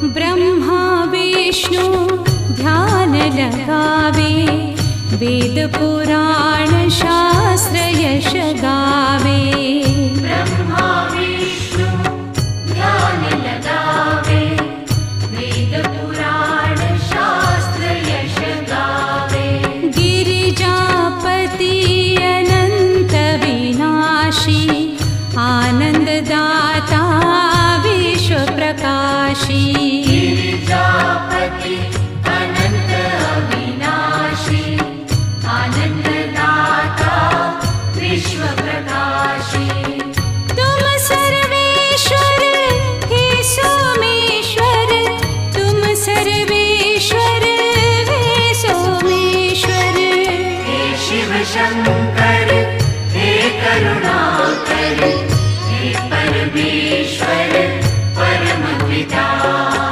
ब्रह्मा विष्णु ध्यान लगावे, वेद पुराण शास्त्र यश गावे। ब्रह्मा विष्णु ध्यान लगावे, वेद पुराण शास्त्र यश गावे। गिरिजापति अनंत विनाशी, आनंददाता विश्व प्रकाशी। गिरिजापति अनंत अविनाशी, आनंददाता विश्व प्रकाशी। तुम सर्वेश्वर हे सोमेश्वर, तुम सर्वेश्वर हे सोमेश्वर। हे शिव शंकर हे करुणाकर,